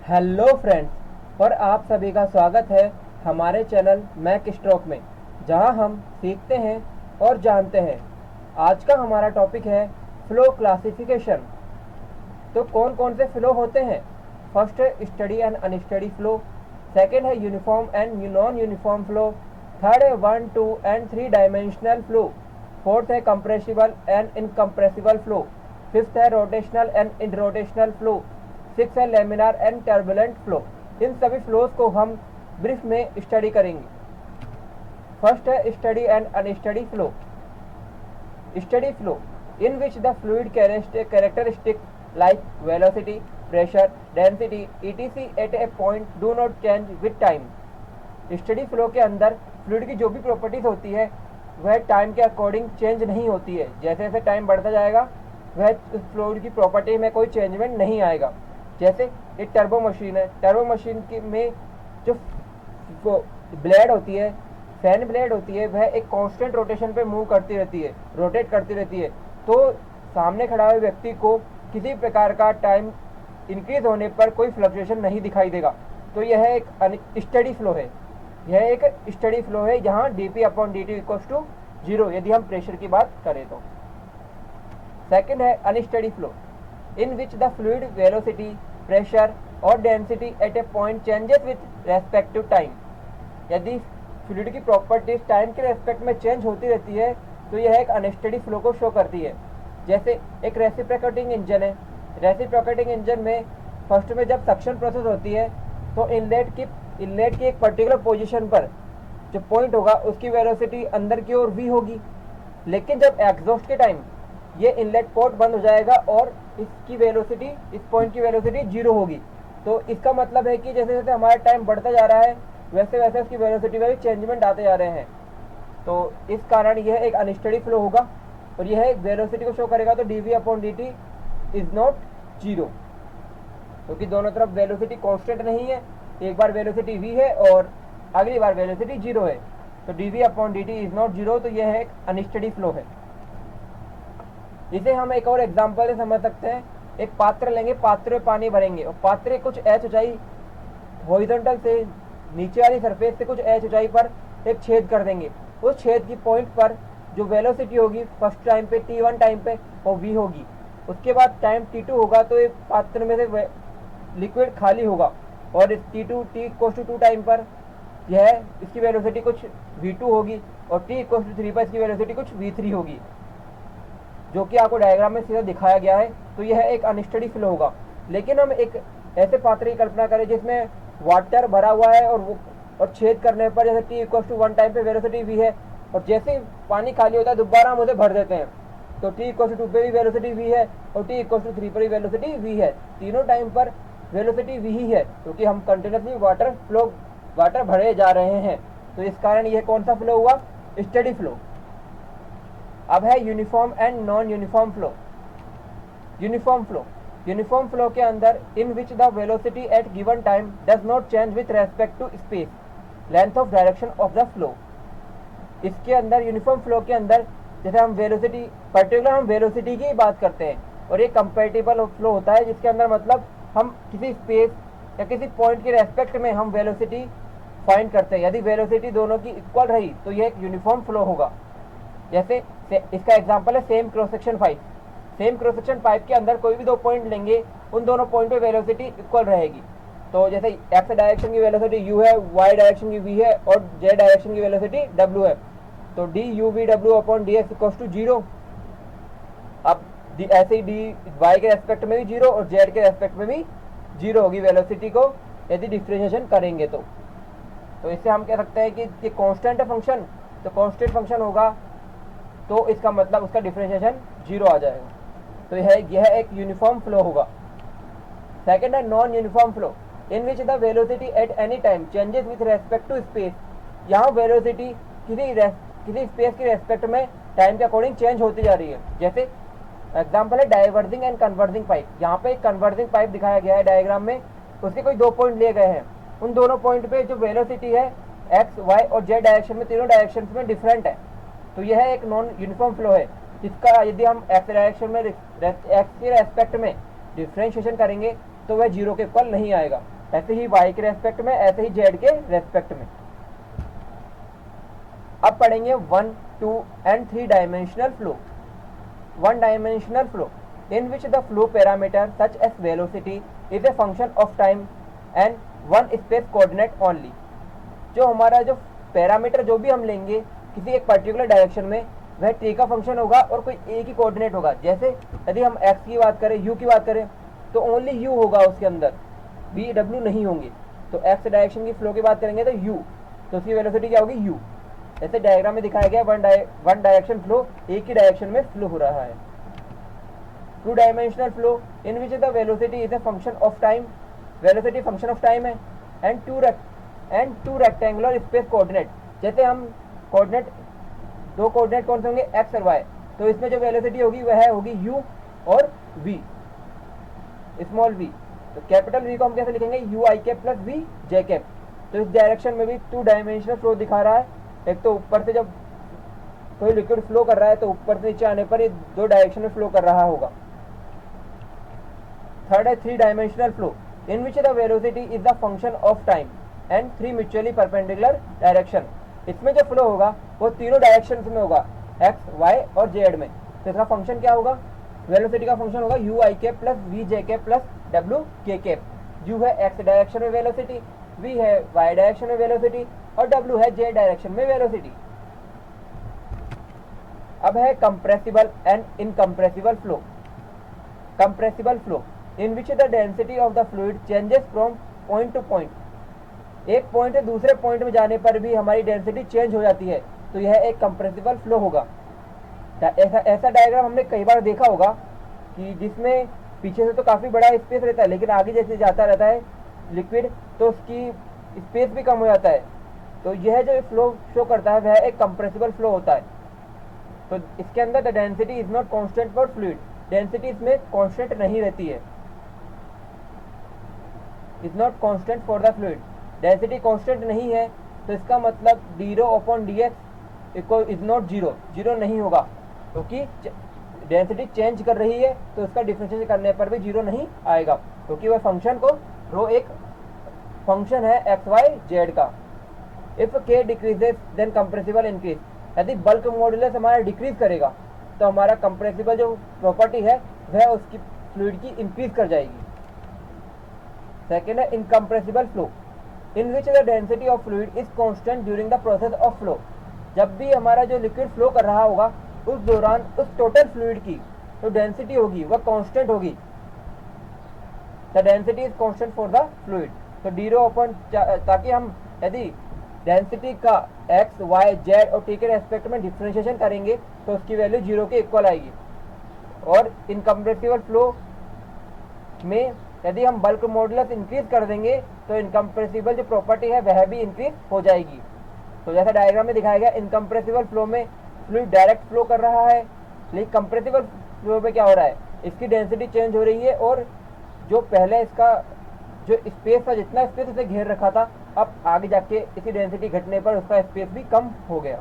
Hello friends, और आप सभी का स्वागत है हमारे चैनल मैक स्ट्रोक में, जहां हम सीखते हैं और जानते हैं। आज का हमारा टॉपिक है फ्लो क्लासिफिकेशन। तो कौन कौन से फ्लो होते हैं? फर्स्ट है steady and unsteady flow, second है uniform and non uniform flow, third है 1, 2 एंड 3 डायमेंशनल फ्लो, फोर्थ है compressible and incompressible flow, fifth है rotational and irrotational flow, six है लेमिनार एंड टर्बुलेंट फ्लो। इन सभी फ्लोज को हम ब्रीफ में स्टडी करेंगे। फर्स्ट है steady and unsteady flow. Steady flow in which the fluid characteristic like velocity, pressure, density etc at a point do not change with time. Steady flow के अंदर fluid की जो भी प्रॉपर्टीज होती है वह टाइम के अकॉर्डिंग चेंज नहीं होती है। जैसे जैसे टाइम बढ़ता जाएगा वह फ्लूइड की प्रॉपर्टी में कोई चेंजमेंट नहीं आएगा। जैसे एक टर्बो मशीन है, टर्बो मशीन की में जो ब्लेड होती है, फैन ब्लेड होती है, वह एक कांस्टेंट रोटेशन पे मूव करती रहती है, रोटेट करती रहती है। तो सामने खड़ा हुए व्यक्ति को किसी प्रकार का टाइम इंक्रीज होने पर कोई फ्लक्चुएशन नहीं दिखाई देगा। तो यह एक स्टडी फ्लो है। यह एक स्टडी फ्लो है जहाँ dp/dt इक्वल्स टू 0 यदि हम प्रेशर की बात करें तो। सेकंड है unsteady flow in which the fluid velocity, pressure और density at a point changes with respect to time। यदि फ्लूइड की प्रॉपर्टीज टाइम के रेस्पेक्ट में चेंज होती रहती है तो यह एक अनस्टडी फ्लो को शो करती है। जैसे एक रेसिप्रोकेटिंग इंजन है। रेसिप्रोकेटिंग इंजन में फर्स्ट में जब सक्शन प्रोसेस होती है तो इनलेट की एक पर्टिकुलर पोजीशन पर जो पॉइंट होगा उसकी वेलोसिटी अंदर की ओर v होगी, लेकिन जब एग्जॉस्ट के टाइम ये इनलेट पोर्ट बंद हो जाएगा और इसकी वेलोसिटी, इस पॉइंट की वेलोसिटी 0 होगी। तो इसका मतलब है कि जैसे जैसे हमारा टाइम बढ़ता जा रहा है वैसे वैसे उसकी वेलोसिटी में भी चेंजमेंट आते जा रहे हैं। तो इस कारण यह एक अनस्टडी फ्लो होगा और यह एक वेलोसिटी को शो करेगा। तो dv/dt इज नॉट 0, क्योंकि दोनों तरफ वेलोसिटी कांस्टेंट नहीं है। एक बार वेलोसिटी v है और अगली बार वेलोसिटी 0 है। तो dv/dt इज नॉट 0, तो यह एक अनस्टडी फ्लो है। इसे हम एक और एग्जांपल से समझ सकते हैं। एक पात्र लेंगे, पात्र में पानी भरेंगे और पात्र कुछ h ऊंचाई हॉरिजॉन्टल से नीचे वाली सरफेस से कुछ h ऊंचाई पर एक छेद कर देंगे। उस छेद की पॉइंट पर जो वेलोसिटी होगी फर्स्ट टाइम पे t1 टाइम पे वो v होगी। उसके बाद टाइम t2 होगा तो एक पात्र में से लिक्विड खाली होगा और इस t2 टाइम पर यह इसकी वेलोसिटी कुछ v2 होगी और t=3 पर इसकी वेलोसिटी कुछ v3 होगी, जो कि आपको डायग्राम में सीधा दिखाया गया है। तो यह एक अनस्टडी फ्लो होगा। लेकिन हम एक ऐसे पात्र की कल्पना करें जिसमें वाटर भरा हुआ है और छेद करने पर जैसे t=1 टाइम पे वेलोसिटी v है और जैसे ही पानी खाली होता है दोबारा हम उसे भर देते हैं। तो t=2 पे भी वेलोसिटी v है और t=3 पर भी वेलोसिटी v है। तीनों टाइम पर वेलोसिटी v ही है, क्योंकि हम कंटिन्यूसली वाटर भरे जा रहे हैं। तो इस कारण यह कौन सा फ्लो हुआ? Study flow. अब है uniform and non uniform flow. Uniform flow के अंदर in which the velocity at given time does not change with respect to space, length of direction of the flow. इसके अंदर यूनिफॉर्म फ्लो के अंदर जैसे हम वेलोसिटी की बात करते हैं और ये कंपैरेटिबल फ्लो होता है, जिसके अंदर मतलब हम किसी स्पेस या किसी पॉइंट के रेस्पेक्ट में हम वेलोसिटी फाइंड करते हैं। यदि वेलोसिटी दोनों की इक्वल रही तो यह एक यूनिफॉर्म फ्लो होगा। जैसे इसका एग्जांपल है same cross section pipe. Same cross section pipe के अंदर कोई भी दो पॉइंट लेंगे, उन दोनों पॉइंट पे वेलोसिटी इक्वल रहेगी। तो जैसे एक्स डायरेक्शन की वेलोसिटी u है, y डायरेक्शन की v है और z डायरेक्शन की वेलोसिटी w है। तो dUVW/dx इक्वल्स टू 0। अब ऐसे ही dy के रेस्पेक्ट में भी 0 और z के रेस्पेक्ट में भी 0 होगी वेलोसिटी को यदि डिफरेंशिएशन करेंगे तो इससे हम कह सकते हैं कि ये कांस्टेंट है फंक्शन। तो कांस्टेंट फंक्शन होगा तो इसका मतलब उसका डिफरेंशिएशन 0 आ जाएगा। तो यह एक यूनिफॉर्म फ्लो होगा। सेकंड है non uniform flow in which the velocity at any time changes with respect to space. यहाँ वेलोसिटी किसी स्पेस के रेस्पेक्ट में टाइम के अकॉर्डिंग चेंज होती जा रही है। जैसे एग्जांपल है डाइवर्जिंग एंड कन्वर्जिंग पाइप। यहाँ पे एक कन्वर्जिंग पाइप दिखाया गया है डायग्राम में। उसके कोई दो पॉइंट लिए गए हैं, उन दोनों पॉइंट पे जो वेलोसिटी है एक्स, वाई और जेड डायरेक्शन में, तीनों डायरेक्शन में डिफरेंट है। तो यह एक नॉन यूनिफॉर्म फ्लो है, जिसका यदि हम एक्स डायरेक्शन में एक्स के रेस्पेक्ट में डिफरेंशिएशन करेंगे तो वह 0 के इक्वल नहीं आएगा। ऐसे ही y के रेस्पेक्ट में, ऐसे ही z के रेस्पेक्ट में। अब पढ़ेंगे 1, 2 and 3 dimensional flow। 1 dimensional flow in which the flow parameter such as velocity is a function of time and one space coordinate only। जो हमारा जो पैरामीटर जो भी हम लेंगे किसी एक पर्टिकुलर डायरेक्शन में, वह t का फंक्शन होगा और कोई एक ही कोऑर्डिनेट होगा। जैसे यदि हम x की बात करें, u की बात करें, तो ओनली u होगा उसके अंदर, v w नहीं होंगे। तो x डायरेक्शन की फ्लो की बात करेंगे तो u, तो उसकी वेलोसिटी क्या होगी, u। ऐसे डायग्राम में दिखाया गया वन डायरेक्शन फ्लो, एक ही डायरेक्शन में फ्लो हो रहा है। 2 dimensional flow in which the velocity is a function of time, velocity function of time है, and two rectangular space coordinate. जैसे हम कोऑर्डिनेट, दो कोऑर्डिनेट कौन से होंगे, एक्स और वाई, तो इसमें जो वेलोसिटी होगी वह होगी u और v, स्मॉल v। तो कैपिटल v को हम कैसे लिखेंगे, u i cap plus v j cap. तो इस डायरेक्शन में भी 2 डायमेंशनल फ्लो दिखा रहा है। एक तो ऊपर से जब कोई लिक्विड फ्लो कर रहा है तो ऊपर से नीचे आने पर ये 2 डायरेक्शन में फ्लो कर रहा होगा। थर्ड है 3 dimensional flow in which the velocity is the function of time and 3 mutually perpendicular direction. इसमें जो फ्लो होगा वो तीनों डायरेक्शन में होगा, एक्स, वाई और जेड में। तो इसका फंक्शन क्या होगा, वेलोसिटी का फंक्शन होगा U I cap plus V J cap plus W K cap. U है एक्स डायरेक्शन में वेलोसिटी, वी है वाई डायरेक्शन में वेलोसिटी और डब्ल्यू है जे डायरेक्शन में वेलोसिटी। अब है compressible and incompressible flow. Compressible flow in which the density of the fluid changes from point to point. एक पॉइंट से दूसरे पॉइंट में जाने पर भी हमारी डेंसिटी चेंज हो जाती है, तो यह एक कंप्रेसिबल फ्लो होगा। ऐसा डायग्राम हमने कई बार देखा होगा कि जिसमें पीछे से तो काफ़ी बड़ा स्पेस रहता है, लेकिन आगे जैसे जाता रहता है लिक्विड तो उसकी स्पेस भी कम हो जाता है। तो यह जो फ्लो शो करता है वह एक कंप्रेसिबल फ्लो होता है। तो इसके अंदर the density is not constant for fluid, density इसमें कांस्टेंट नहीं रहती है, is not constant for the fluid. Density constant नहीं है तो इसका मतलब D rho upon D x equal is not zero, zero नहीं होगा, क्योंकि डेंसिटी चेंज कर रही है तो इसका डिफरेंशिएशन करने पर भी जीरो नहीं आएगा, क्योंकि वह फंक्शन को रो एक फंक्शन है एक्स वाई जेड का। इफ के डिक्रीजेस देन कंप्रेसिबल इंक्रीज। यदि बल्क मॉडुलस हमारा डिक्रीज करेगा तो हमारा कंप्रेसिबल जो प्रॉपर्टी है वह उसकी फ्लूइड की इंक्रीज कर जाएगी। सेकेंड है incompressible flow in which the density of fluid is constant during the process of flow. जब भी हमारा जो लिक्विड फ्लो कर रहा होगा उस दौरान उस टोटल फ्लूइड की जो डेंसिटी होगी वह कांस्टेंट होगी। The density is constant for the fluid. तो डी रो अपॉन, ताकि हम यदि डेंसिटी का एक्स वाई जेड और टी के रेस्पेक्ट में डिफ्रेंशिएशन करेंगे तो उसकी वैल्यू जीरो के इक्वल आएगी। और इनकम्प्रेसिबल फ्लो में यदि हम बल्क मॉडुलस इंक्रीज कर देंगे तो इनकम्प्रेसिबल जो प्रॉपर्टी है वह भी इंक्रीज हो जाएगी। तो जैसा डायग्राम में दिखाया गया, इनकम्प्रेसिबल फ्लो में फ्लूइड डायरेक्ट फ्लो कर रहा है, लेकिन कंप्रेसिबल फ्लो में क्या हो रहा है, इसकी डेंसिटी चेंज हो रही है और जो पहले इसका जो स्पेस था, जितना स्पेस उसे घेर रखा था, अब आगे जाके इसी डेंसिटी घटने पर उसका स्पेस भी कम हो गया।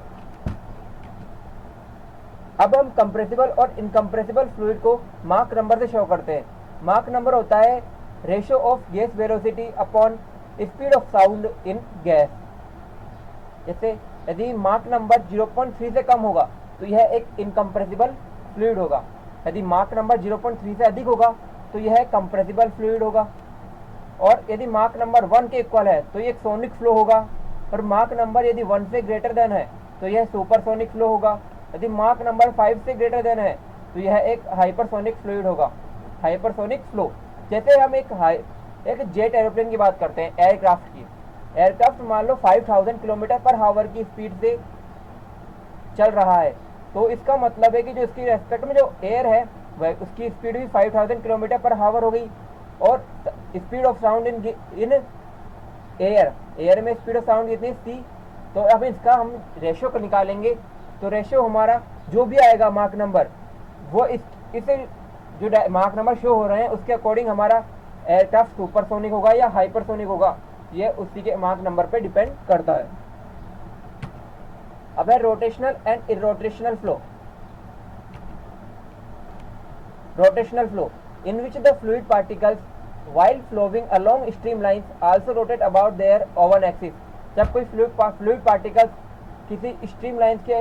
अब हम कंप्रेसिबल और इनकम्प्रेसिबल फ्लूइड को माक नंबर से शो करते हैं। माक नंबर होता है ratio of gas velocity upon speed of sound in gas. जैसे यदि माक नंबर 0.3 से कम होगा तो यह एक इनकम्प्रेसिबल फ्लूइड होगा, यदि माक नंबर 0.3 से अधिक होगा तो यह कंप्रेसिबल फ्लूइड होगा, और यदि माक नंबर 1 के इक्वल है तो ये एक सोनिक फ्लो होगा, और माक नंबर यदि 1 से ग्रेटर देन है तो यह सुपरसोनिक फ्लो होगा, यदि माक नंबर 5 से ग्रेटर देन है तो यह एक हाइपरसोनिक फ्लूइड होगा, हाइपरसोनिक फ्लो। जैसे हम एक जेट एरोप्लेन की बात करते हैं, एयरक्राफ्ट की। एयरक्राफ्ट मान लो 5000 किलोमीटर पर हावर की स्पीड से चल रहा है, तो इसका मतलब है कि जो इसकी रेस्पेक्ट में जो एयर है वह उसकी स्पीड भी 5000 किलोमीटर पर हावर हो गई, और speed of sound in air में स्पीड ऑफ साउंड कितनी थी। तो अब इसका हम रेशियो को निकालेंगे, तो रेशियो हमारा जो भी आएगा मार्क नंबर, वो इसे जो मार्क नंबर शो हो रहे हैं उसके अकॉर्डिंग हमारा एयरक्राफ्ट सुपरसोनिक होगा या हाइपरसोनिक होगा, ये उसी के मार्क नंबर पे डिपेंड करता है। अब है rotational and irrotational flow. Rotational flow in which the fluid particles while flowing along streamlines also rotate about their own axis। जब कोई फ्लूइड पार्टिकल्स किसी स्ट्रीमलाइंस के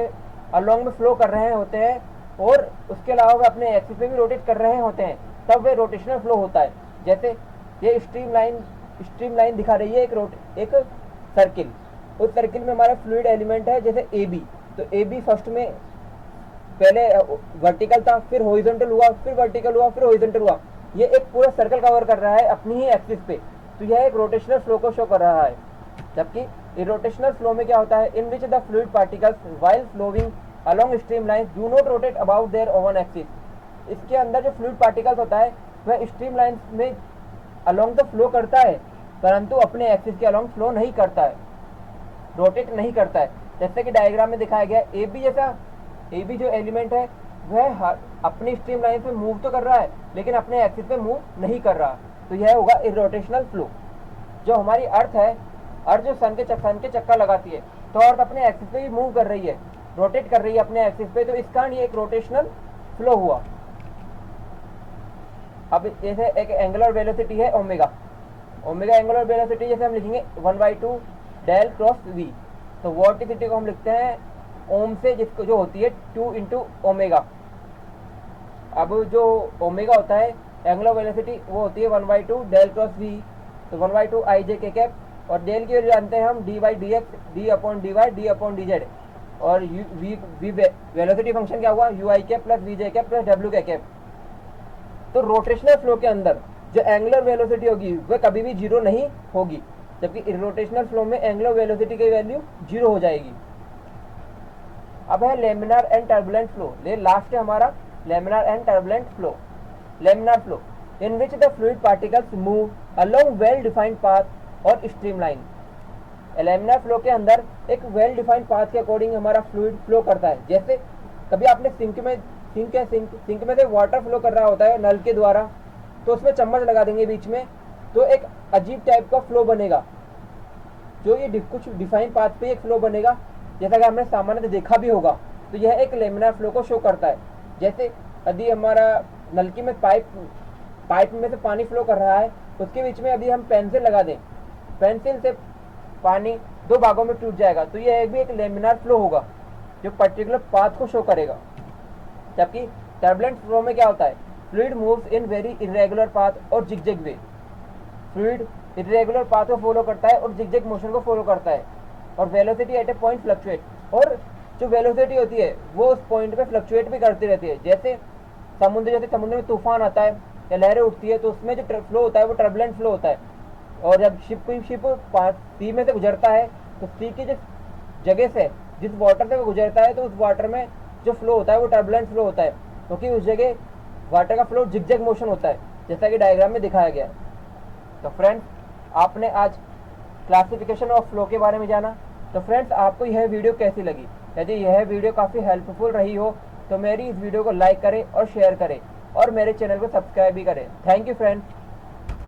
अलोंग में फ्लो कर रहे होते हैं और उसके अलावा वे अपने एक्सिस पे भी रोटेट कर रहे होते हैं, तब वे रोटेशनल फ्लो होता है। जैसे ये स्ट्रीमलाइन दिखा रही है एक सर्किल, उस सर्किल में हमारा फ्लूइड एलिमेंट है जैसे ए बी। तो ए बी फर्स्ट में पहले वर्टिकल था, फिर हॉरिजॉन्टल हुआ, फिर वर्टिकल हुआ, फिर हॉरिजॉन्टल हुआ। ये एक पूरा सर्कल कवर कर रहा है अपनी ही एक्सिस पे, तो यह एक रोटेशनल फ्लो को शो कर रहा है। जबकि इरोटेशनल फ्लो में क्या होता है, in which the fluid particles while flowing along stream lines do not rotate about their own axis. इसके अंदर जो फ्लूइड पार्टिकल्स होता है वह स्ट्रीम लाइंस में अलोंग तो फ्लो करता है, परंतु अपने एक्सिस के अलोंग फ्लो नहीं करता है, रोटेट नहीं करता है। जैसे कि डायग्राम में दिखाया गया, ए बी जो एलिमेंट है वह अपनी स्ट्रीम लाइन पे मूव तो कर रहा है लेकिन अपने एक्सिस पे मूव नहीं कर रहा, तो यह होगा इरोटेशनल फ्लो। जो हमारी अर्थ है, अर्थ जो सन के चक्कर लगाती है, तो अर्थ अपने एक्सिस पे भी मूव कर रही है, रोटेट कर रही है अपने एक्सिस पे, तो इस कारण ये एक रोटेशनल फ्लो हुआ। अब जैसे एक एंगुलर वेलोसिटी है ओमेगा एंगुलर वेलोसिटी जैसे हम लिखेंगे 1/2 डेल क्रॉस वी। तो वॉर्टिसिटी को हम लिखते हैं ओम से, जिसको जो होती है 2 इंटू ओमेगा। अब जो ओमेगा होता है एंगुलर वेलोसिटी वो होती है 1/2 डेल क्रॉस वी, तो 1/2 आई जे के कैप, और डेल की वैल्यू जानते हैं हम D by D X, D upon D Y, D upon D Z. और वी वेलोसिटी फंक्शन क्या हुआ, U I cap plus V J cap plus W K cap. तो रोटेशनल फ्लो के अंदर जो एंगुलर वेलोसिटी होगी वह कभी भी जीरो नहीं होगी, जबकि इरोटेशनल फ्लो में एंगुलर वेलोसिटी की वैल्यू जीरो हो जाएगी। अब है लेमिनार एंड टर्बुलेंट फ्लो। ये लास्ट है हमारा laminar and turbulent flow. Laminar flow in which the fluid particles move along well defined path और स्ट्रीमलाइन। लेमिनार फ्लो के अंदर एक वेल डिफाइंड पाथ के अकॉर्डिंग हमारा फ्लूइड फ्लो करता है। जैसे कभी आपने सिंक में से वाटर फ्लो कर रहा होता है नल के द्वारा, तो उसमें चम्मच लगा देंगे बीच में, तो एक अजीब टाइप का फ्लो बनेगा, जो ये कुछ डिफाइंड पाथ पे एक फ्लो बनेगा, जैसा कि हमने सामान्य देखा भी होगा। तो यह एक लेमिनार फ्लो को शो करता है। जैसे यदि हमारा नलकी में पाइप में से पानी फ्लो कर रहा है, उसके बीच में यदि हम पेंसिल लगा दें, पेंसिल से पानी दो भागों में टूट जाएगा, तो यह भी एक लेमिनार फ्लो होगा जो पर्टिकुलर पाथ को शो करेगा। जबकि टर्बुलेंट फ्लो में क्या होता है, fluid moves in very irregular path और जिगजैग वे। फ्लूइड इरेगुलर पाथ को फॉलो करता है और जिगजैग मोशन को फॉलो करता है, और velocity at a point fluctuate, और जो वेलोसिटी होती है वो उस पॉइंट पे फ्लक्चुएट भी करती रहती है। जैसे समुद्र में तूफान आता है या लहरें उठती है, तो उसमें जो फ्लो होता है वो टर्बुलेंट फ्लो होता है। और जब शिप सी में से गुजरता है, तो सी की जिस जगह से, जिस वाटर से वो गुजरता है, तो उस वाटर में जो फ्लो होता है वो टर्बुलेंट फ्लो होता है, क्योंकि उस जगह वाटर का फ्लो जिगजैग मोशन होता है, जैसा कि डायग्राम में दिखाया गया है। तो फ्रेंड्स, आपने आज क्लासिफिकेशन ऑफ फ्लो के बारे में जाना। तो फ्रेंड्स, आपको यह वीडियो कैसी लगी? यदि यह वीडियो काफ़ी हेल्पफुल रही हो तो मेरी इस वीडियो को लाइक करें और शेयर करें, और मेरे चैनल को सब्सक्राइब भी करें। Thank you friends.